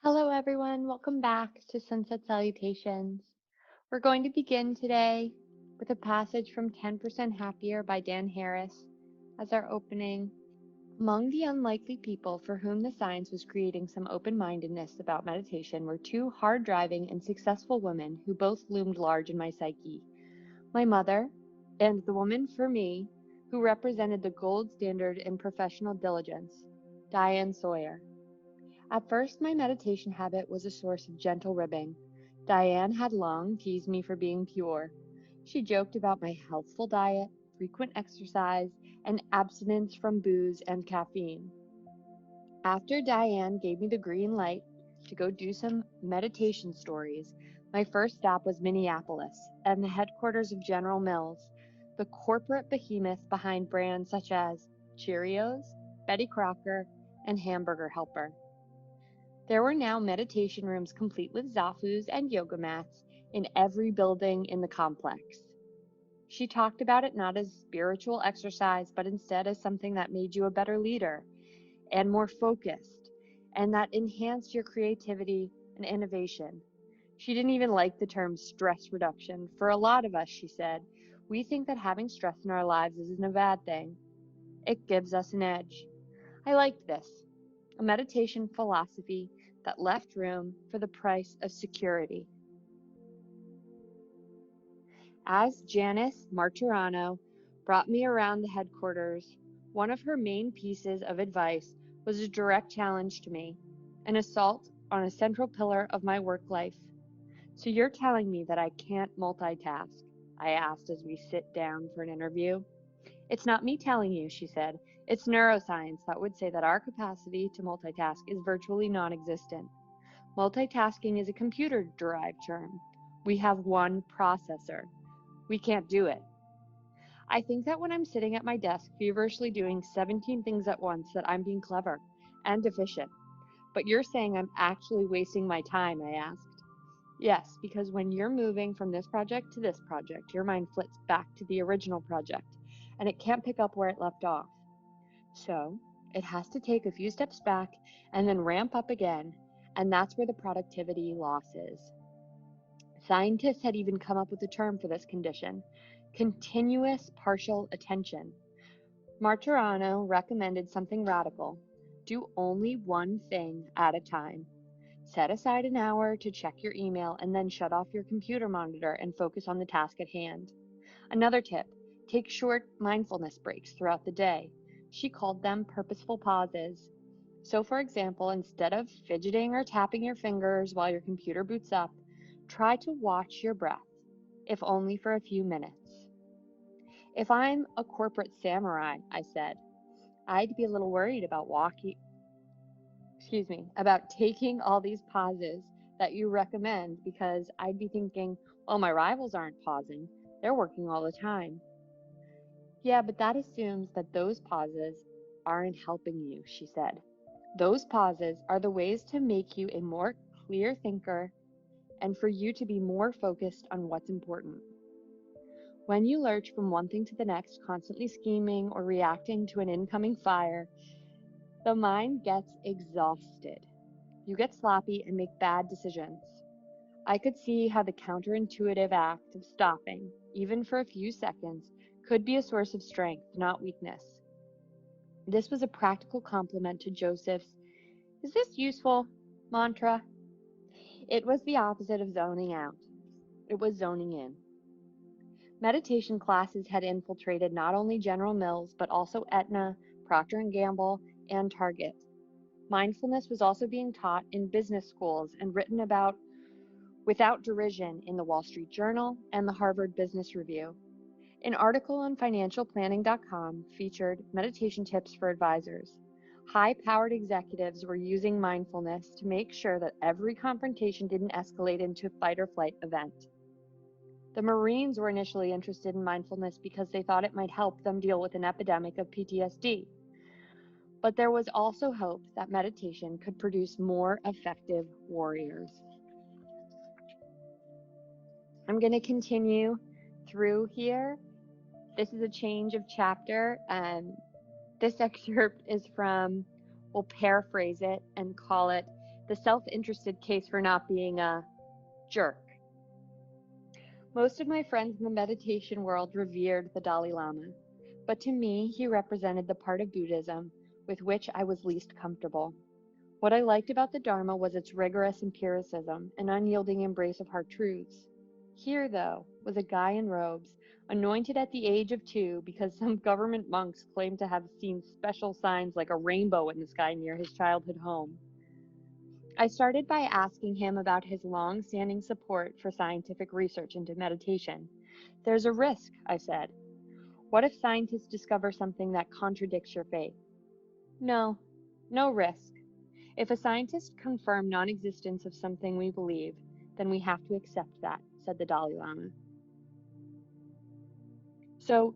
Hello, everyone. Welcome back to Sunset Salutations. We're going to begin today with a passage from 10% Happier by Dan Harris as our opening. Among the unlikely people for whom the science was creating some open-mindedness about meditation were two hard-driving and successful women who both loomed large in my psyche. My mother and the woman for me who represented the gold standard in professional diligence, Diane Sawyer. At first, my meditation habit was a source of gentle ribbing. Diane had long teased me for being pure. She joked about my healthful diet, frequent exercise, and abstinence from booze and caffeine. After Diane gave me the green light to go do some meditation stories, my first stop was Minneapolis and the headquarters of General Mills, the corporate behemoth behind brands such as Cheerios, Betty Crocker, and Hamburger Helper. There were now meditation rooms complete with zafus and yoga mats in every building in the complex. She talked about it not as spiritual exercise, but instead as something that made you a better leader and more focused, and that enhanced your creativity and innovation. She didn't even like the term stress reduction. For a lot of us, she said, we think that having stress in our lives isn't a bad thing. It gives us an edge. I liked this. A meditation philosophy that left room for the price of security. As Janice Marturano brought me around the headquarters, one of her main pieces of advice was a direct challenge to me, an assault on a central pillar of my work life. So you're telling me that I can't multitask? I asked as we sit down for an interview. It's not me telling you, she said. It's neuroscience that would say that our capacity to multitask is virtually non-existent. Multitasking is a computer-derived term. We have one processor. We can't do it. I think that when I'm sitting at my desk feverishly doing 17 things at once that I'm being clever and efficient. But you're saying I'm actually wasting my time, I asked. Yes, because when you're moving from this project to this project, your mind flits back to the original project, and it can't pick up where it left off. So it has to take a few steps back and then ramp up again, and that's where the productivity loss is. Scientists had even come up with a term for this condition, continuous partial attention. Marturano recommended something radical. Do only one thing at a time. Set aside an hour to check your email and then shut off your computer monitor and focus on the task at hand. Another tip, take short mindfulness breaks throughout the day. She called them purposeful pauses. So for example, instead of fidgeting or tapping your fingers while your computer boots up, try to watch your breath, if only for a few minutes. If I'm a corporate samurai, I said, I'd be a little worried about about taking all these pauses that you recommend because I'd be thinking, well, my rivals aren't pausing. They're working all the time. Yeah, but that assumes that those pauses aren't helping you, she said. Those pauses are the ways to make you a more clear thinker and for you to be more focused on what's important. When you lurch from one thing to the next, constantly scheming or reacting to an incoming fire, the mind gets exhausted. You get sloppy and make bad decisions. I could see how the counterintuitive act of stopping, even for a few seconds, could be a source of strength, not weakness. This was a practical complement to Joseph's, "Is this useful?" mantra. It was the opposite of zoning out. It was zoning in. Meditation classes had infiltrated not only General Mills, but also Aetna, Procter & Gamble, and Target. Mindfulness was also being taught in business schools and written about without derision in the Wall Street Journal and the Harvard Business Review. An article on financialplanning.com featured meditation tips for advisors. High-powered executives were using mindfulness to make sure that every confrontation didn't escalate into a fight-or-flight event. The Marines were initially interested in mindfulness because they thought it might help them deal with an epidemic of PTSD. But there was also hope that meditation could produce more effective warriors. I'm going to continue through here. This is a change of chapter, and this excerpt is from, we'll paraphrase it and call it the self-interested case for not being a jerk. Most of my friends in the meditation world revered the Dalai Lama, but to me, he represented the part of Buddhism with which I was least comfortable. What I liked about the Dharma was its rigorous empiricism and unyielding embrace of hard truths. Here, though, was a guy in robes, anointed at the age of 2 because some government monks claimed to have seen special signs like a rainbow in the sky near his childhood home. I started by asking him about his long-standing support for scientific research into meditation. There's a risk, I said. What if scientists discover something that contradicts your faith? No risk. If a scientist confirms non-existence of something we believe, then we have to accept that, said the Dalai Lama. So,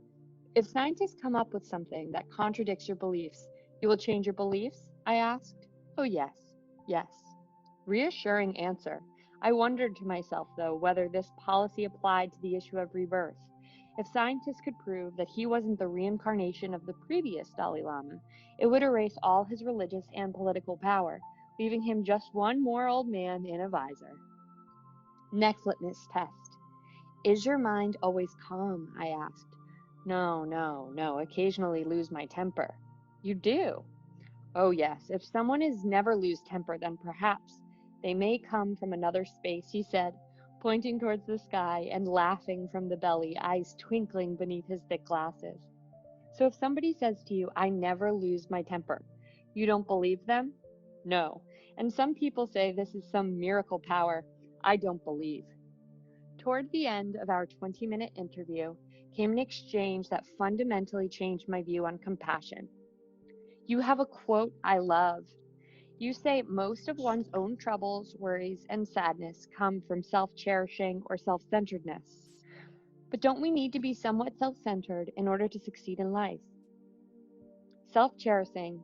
if scientists come up with something that contradicts your beliefs, you will change your beliefs? I asked. Oh, yes. Reassuring answer. I wondered to myself, though, whether this policy applied to the issue of rebirth. If scientists could prove that he wasn't the reincarnation of the previous Dalai Lama, it would erase all his religious and political power, leaving him just one more old man in a visor. Next litmus test. Is your mind always calm? I asked. No. Occasionally lose my temper. You do? Oh, yes. If someone is never lose temper, then perhaps they may come from another space, he said, pointing towards the sky and laughing from the belly, eyes twinkling beneath his thick glasses. So if somebody says to you, I never lose my temper, you don't believe them? No. And some people say this is some miracle power. I don't believe. Toward the end of our 20-minute interview came an exchange that fundamentally changed my view on compassion. You have a quote I love. You say most of one's own troubles, worries, and sadness come from self-cherishing or self-centeredness. But don't we need to be somewhat self-centered in order to succeed in life? Self-cherishing,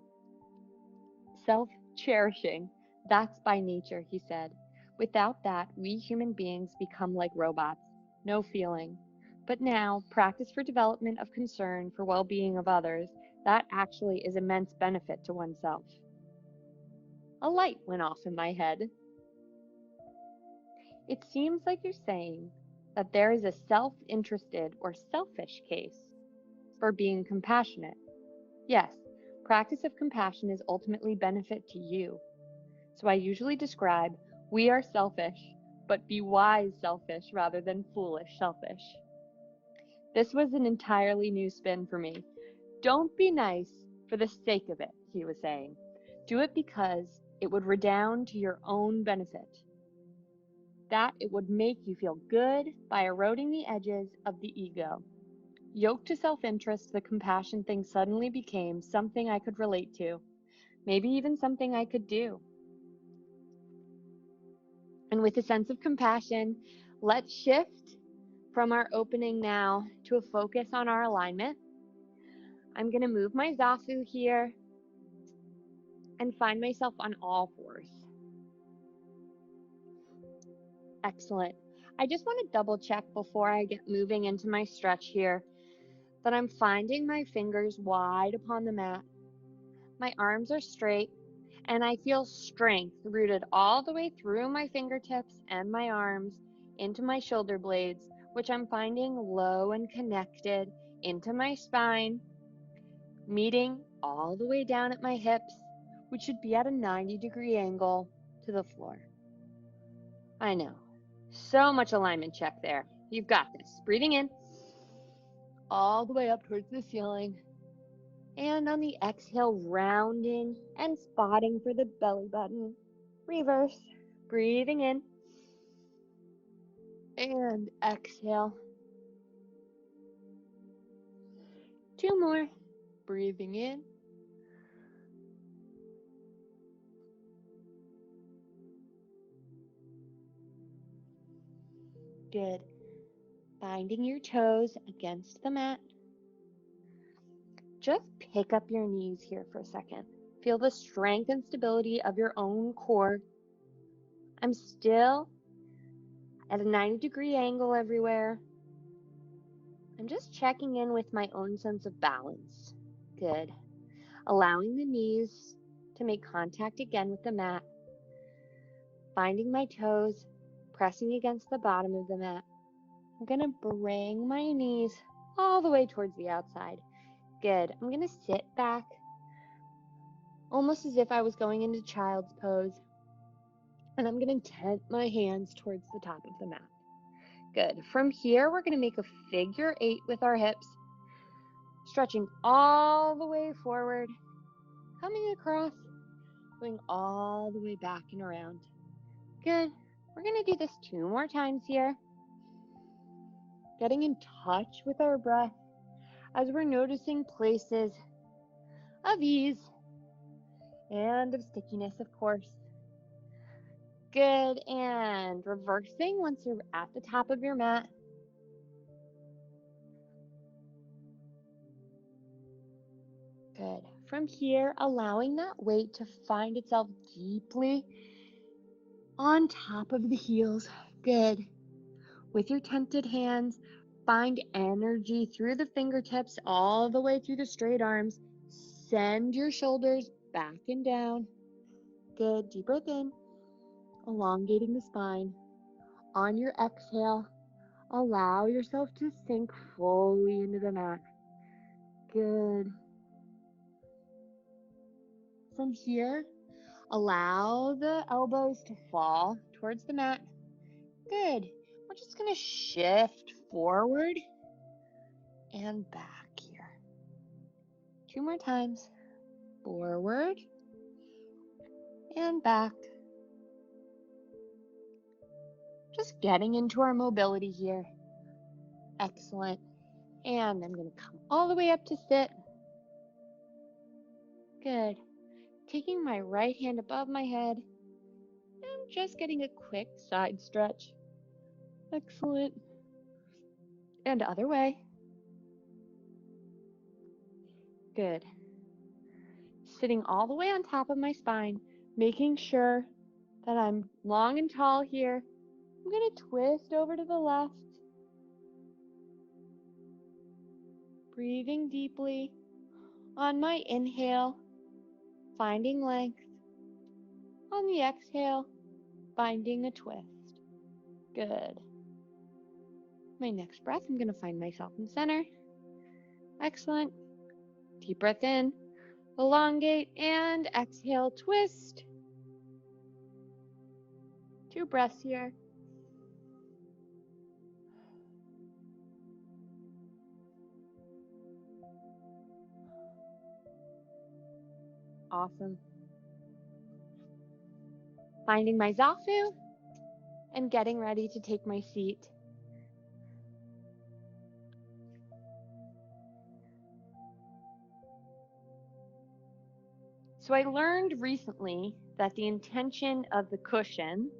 that's by nature, he said. Without that, we human beings become like robots, no feeling. But now, practice for development of concern for well-being of others, that actually is immense benefit to oneself. A light went off in my head. It seems like you're saying that there is a self-interested or selfish case for being compassionate. Yes, practice of compassion is ultimately benefit to you. So I usually describe, we are selfish, but be wise selfish rather than foolish selfish. This was an entirely new spin for me. Don't be nice for the sake of it, he was saying. Do it because it would redound to your own benefit. That it would make you feel good by eroding the edges of the ego. Yoked to self-interest, the compassion thing suddenly became something I could relate to, maybe even something I could do. And with a sense of compassion, let's shift from our opening now to a focus on our alignment. I'm going to move my zafu here and find myself on all fours. Excellent. I just want to double check before I get moving into my stretch here that I'm finding my fingers wide upon the mat. My arms are straight and I feel strength rooted all the way through my fingertips and my arms into my shoulder blades, which I'm finding low and connected into my spine, meeting all the way down at my hips, which should be at a 90-degree angle to the floor. I know. So much alignment check there. You've got this. Breathing in all the way up towards the ceiling. And on the exhale, rounding and spotting for the belly button. Reverse. Breathing in. And exhale. 2 more. Breathing in. Good. Binding your toes against the mat. Just pick up your knees here for a second. Feel the strength and stability of your own core. I'm still at a 90-degree angle everywhere. I'm just checking in with my own sense of balance. Good. Allowing the knees to make contact again with the mat. finding my toes, pressing against the bottom of the mat. I'm going to bring my knees all the way towards the outside. Good. I'm going to sit back, almost as if I was going into child's pose. And I'm going to tent my hands towards the top of the mat. Good. From here, we're going to make a figure 8 with our hips, stretching all the way forward, coming across, going all the way back and around. Good. We're going to do this 2 more times here. Getting in touch with our breath as we're noticing places of ease and of stickiness, of course. Good. And reversing once you're at the top of your mat. Good. From here, allowing that weight to find itself deeply on top of the heels. Good. With your tented hands, find energy through the fingertips all the way through the straight arms. Send your shoulders back and down. Good. Deep breath in, elongating the spine. On your exhale, allow yourself to sink fully into the mat. Good. From here, allow the elbows to fall towards the mat. Good. We're just going to shift forward and back here. 2 more times. Forward and back. Just getting into our mobility here. Excellent. And I'm going to come all the way up to sit. Good. Taking my right hand above my head and just getting a quick side stretch. Excellent. And other way. Good. Sitting all the way on top of my spine, making sure that I'm long and tall here. I'm going to twist over to the left. Breathing deeply. On my inhale, finding length. On the exhale, finding a twist. Good. My next breath, I'm going to find myself in center. Excellent. Deep breath in, elongate, and exhale, twist. 2 breaths here. Awesome. Finding my zafu and getting ready to take my seat. So I learned recently that the intention of the cushion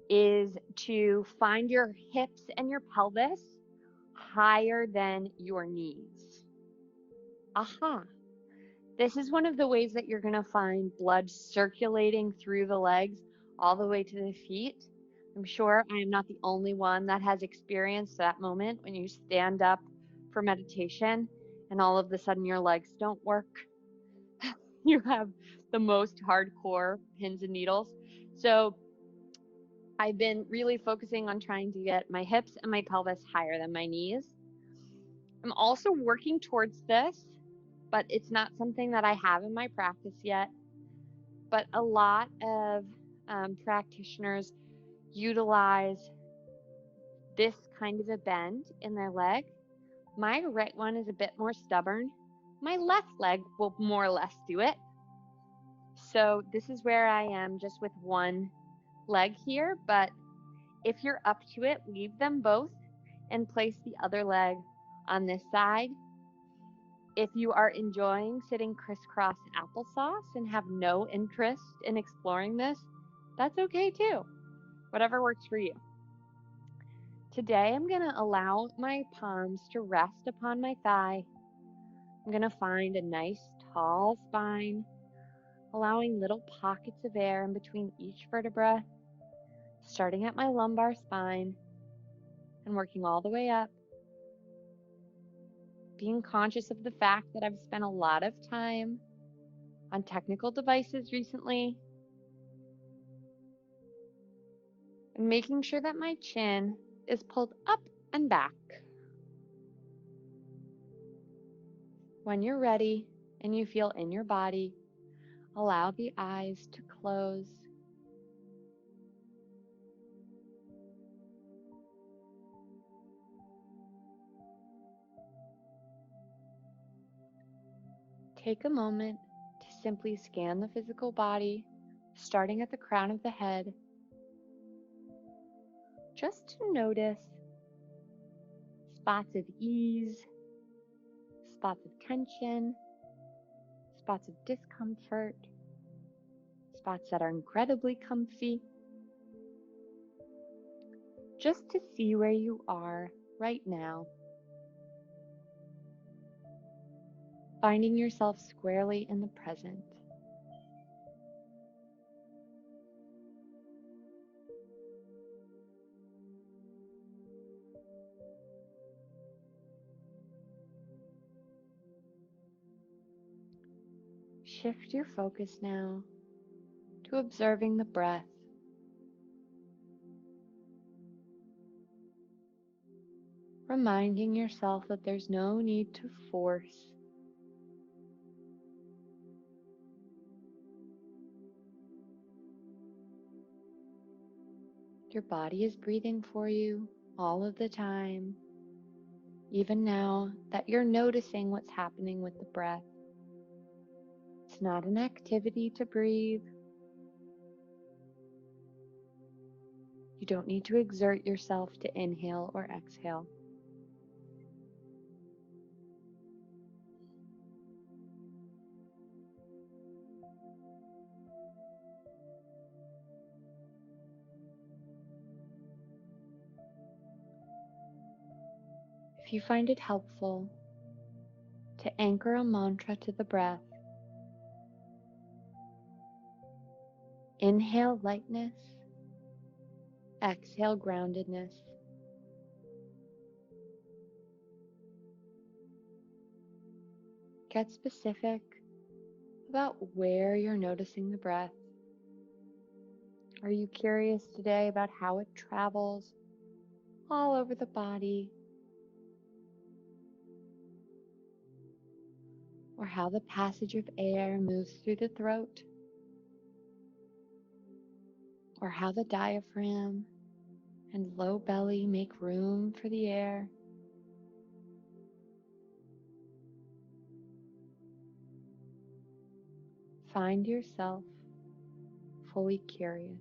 is to find your hips and your pelvis higher than your knees. Aha. This is one of the ways that you're going to find blood circulating through the legs all the way to the feet. I'm sure I am not the only one that has experienced that moment when you stand up for meditation and all of a sudden your legs don't work. You have the most hardcore pins and needles. So I've been really focusing on trying to get my hips and my pelvis higher than my knees. I'm also working towards this, but it's not something that I have in my practice yet. But a lot of practitioners utilize this kind of a bend in their leg. My right one is a bit more stubborn. My left leg will more or less do it. So this is where I am just with one leg here, but if you're up to it, leave them both and place the other leg on this side. If you are enjoying sitting crisscross applesauce and have no interest in exploring this, that's okay too. Whatever works for you. Today, I'm going to allow my palms to rest upon my thigh. I'm going to find a nice tall spine, allowing little pockets of air in between each vertebra, starting at my lumbar spine and working all the way up. Being conscious of the fact that I've spent a lot of time on technical devices recently. and making sure that my chin is pulled up and back. When you're ready and you feel in your body, allow the eyes to close. Take a moment to simply scan the physical body, starting at the crown of the head, just to notice spots of ease, spots of tension, spots of discomfort, spots that are incredibly comfy, just to see where you are right now, finding yourself squarely in the present. Shift your focus now to observing the breath. Reminding yourself that there's no need to force. Your body is breathing for you all of the time, even now that you're noticing what's happening with the breath. It's not an activity to breathe. You don't need to exert yourself to inhale or exhale. If you find it helpful to anchor a mantra to the breath, inhale lightness, exhale groundedness. Get specific about where you're noticing the breath. Are you curious today about how it travels all over the body, or how the passage of air moves through the throat, or how the diaphragm and low belly make room for the air? Find yourself fully curious.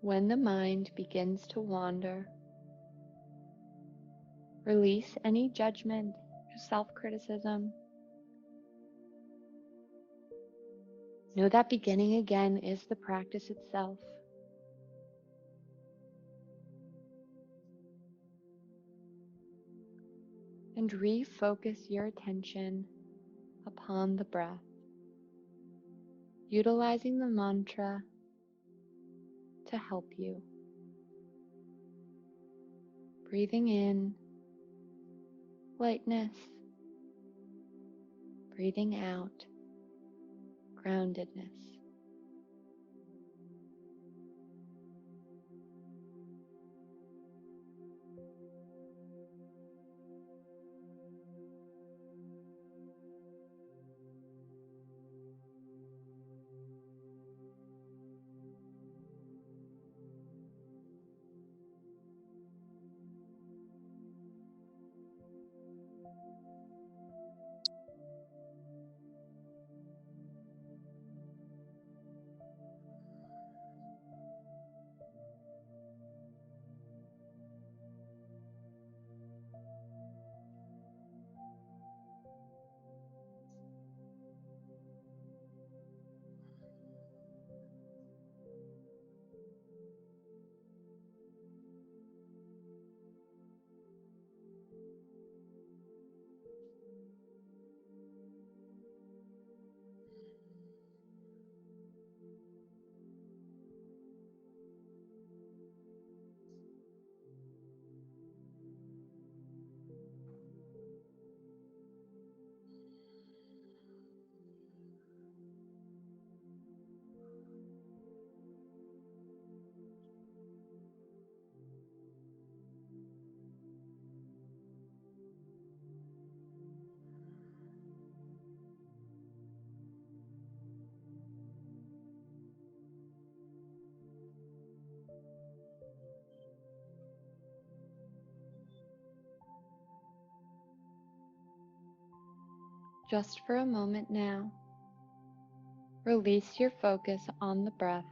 When the mind begins to wander, release any judgment self-criticism. Know that beginning again is the practice itself. And refocus your attention upon the breath, utilizing the mantra to help you. Breathing in lightness, breathing out groundedness. Just for a moment now, release your focus on the breath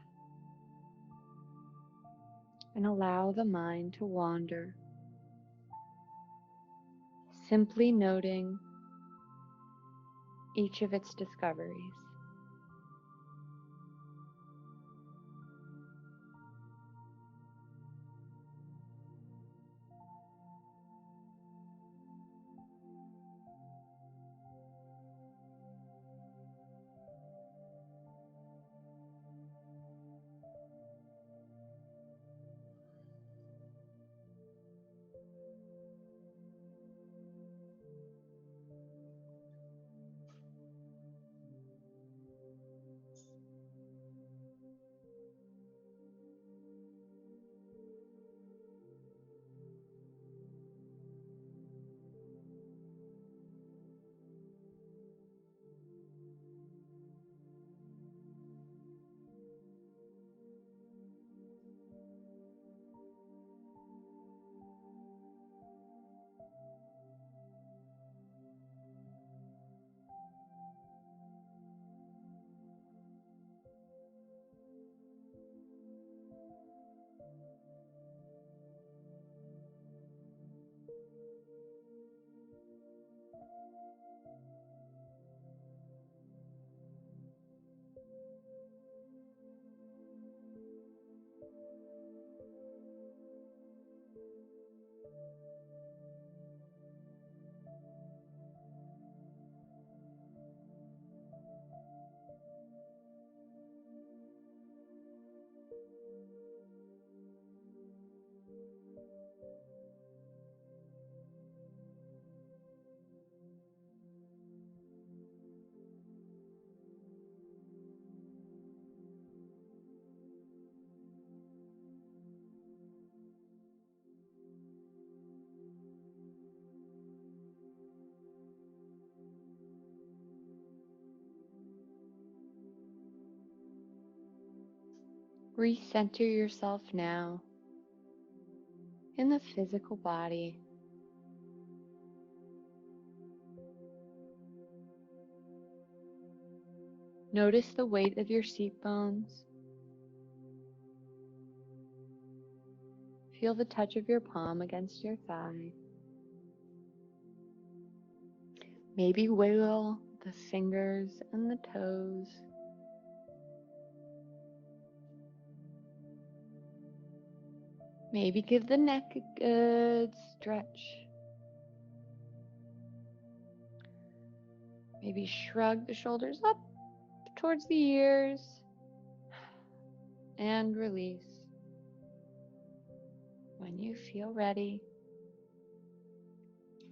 and allow the mind to wander, simply noting each of its discoveries. Recenter yourself now in the physical body. Notice the weight of your seat bones. Feel the touch of your palm against your thigh. Maybe wiggle the fingers and the toes. Maybe give the neck a good stretch. Maybe shrug the shoulders up towards the ears and release. When you feel ready,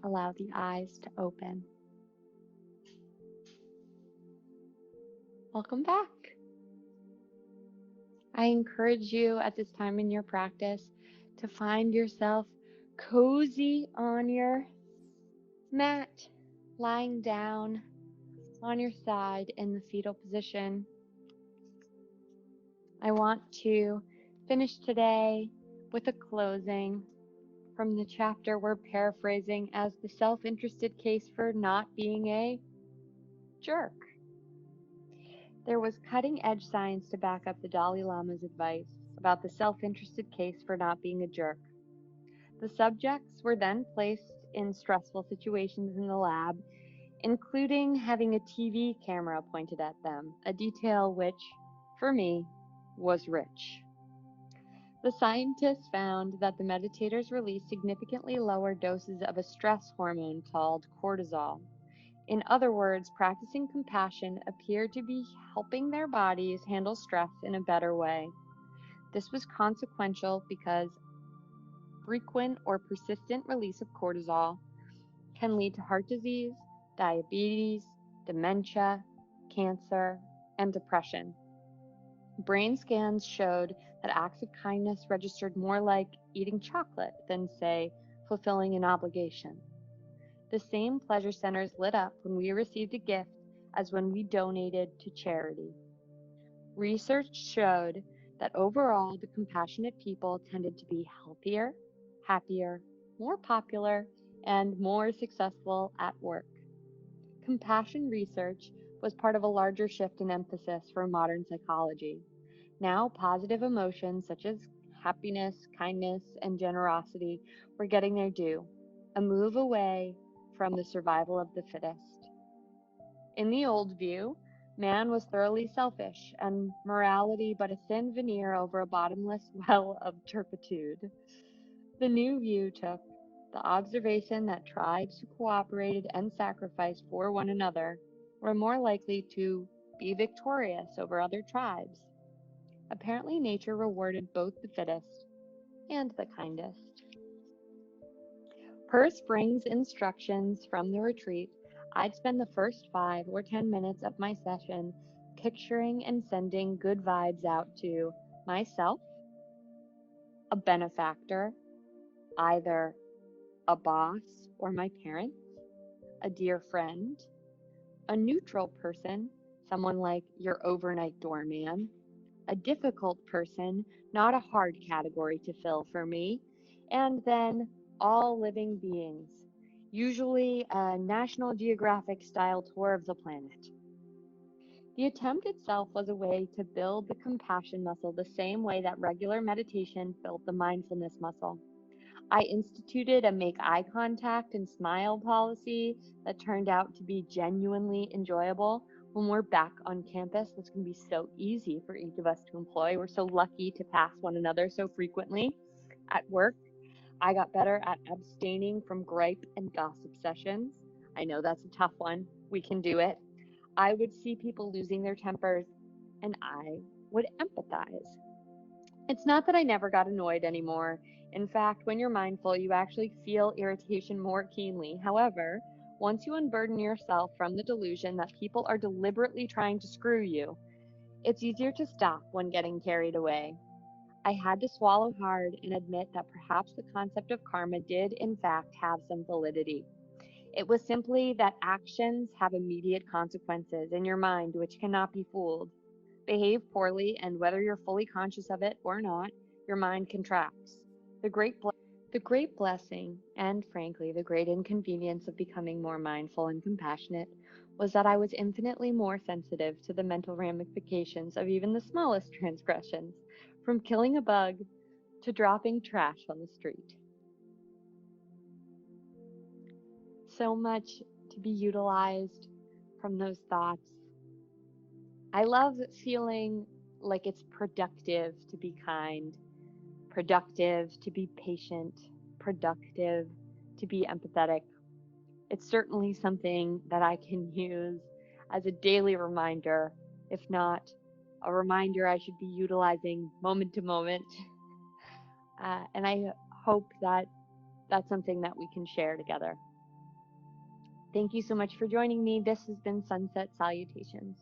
allow the eyes to open. Welcome back. I encourage you at this time in your practice to find yourself cozy on your mat, lying down on your side in the fetal position. I want to finish today with a closing from the chapter we're paraphrasing as the self-interested case for not being a jerk. There was cutting-edge science to back up the Dalai Lama's advice about the self-interested case for not being a jerk. The subjects were then placed in stressful situations in the lab, including having a TV camera pointed at them, a detail which, for me, was rich. The scientists found that the meditators released significantly lower doses of a stress hormone called cortisol. In other words, practicing compassion appeared to be helping their bodies handle stress in a better way. This was consequential because frequent or persistent release of cortisol can lead to heart disease, diabetes, dementia, cancer, and depression. Brain scans showed that acts of kindness registered more like eating chocolate than, say, fulfilling an obligation. The same pleasure centers lit up when we received a gift as when we donated to charity. Research showed that overall, the compassionate people tended to be healthier, happier, more popular, and more successful at work. Compassion research was part of a larger shift in emphasis for modern psychology. Now, positive emotions such as happiness, kindness, and generosity were getting their due, a move away from the survival of the fittest. In the old view, man was thoroughly selfish, and morality but a thin veneer over a bottomless well of turpitude. The new view took the observation that tribes who cooperated and sacrificed for one another were more likely to be victorious over other tribes. Apparently, nature rewarded both the fittest and the kindest. Per spring's instructions from the retreat, I'd spend the first 5 or 10 minutes of my session picturing and sending good vibes out to myself, a benefactor, either a boss or my parents, a dear friend, a neutral person, someone like your overnight doorman, a difficult person, not a hard category to fill for me, and then all living beings, usually a National Geographic style tour of the planet. The attempt itself was a way to build the compassion muscle the same way that regular meditation built the mindfulness muscle. I instituted a make eye contact and smile policy that turned out to be genuinely enjoyable. When we're back on campus, this can be so easy for each of us to employ. We're so lucky to pass one another so frequently. At work, I got better at abstaining from gripe and gossip sessions. I know that's a tough one. We can do it. I would see people losing their tempers, and I would empathize. It's not that I never got annoyed anymore. In fact, when you're mindful, you actually feel irritation more keenly. However, once you unburden yourself from the delusion that people are deliberately trying to screw you, it's easier to stop when getting carried away. I had to swallow hard and admit that perhaps the concept of karma did, in fact, have some validity. It was simply that actions have immediate consequences in your mind which cannot be fooled. Behave poorly, and whether you're fully conscious of it or not, your mind contracts. The great blessing, and frankly, the great inconvenience of becoming more mindful and compassionate, was that I was infinitely more sensitive to the mental ramifications of even the smallest transgressions, from killing a bug to dropping trash on the street. So much to be utilized from those thoughts. I love feeling like it's productive to be kind, productive to be patient, productive to be empathetic. It's certainly something that I can use as a daily reminder, if not a reminder I should be utilizing moment to moment. And I hope that that's something that we can share together. Thank you so much for joining me. This has been Sunset Salutations.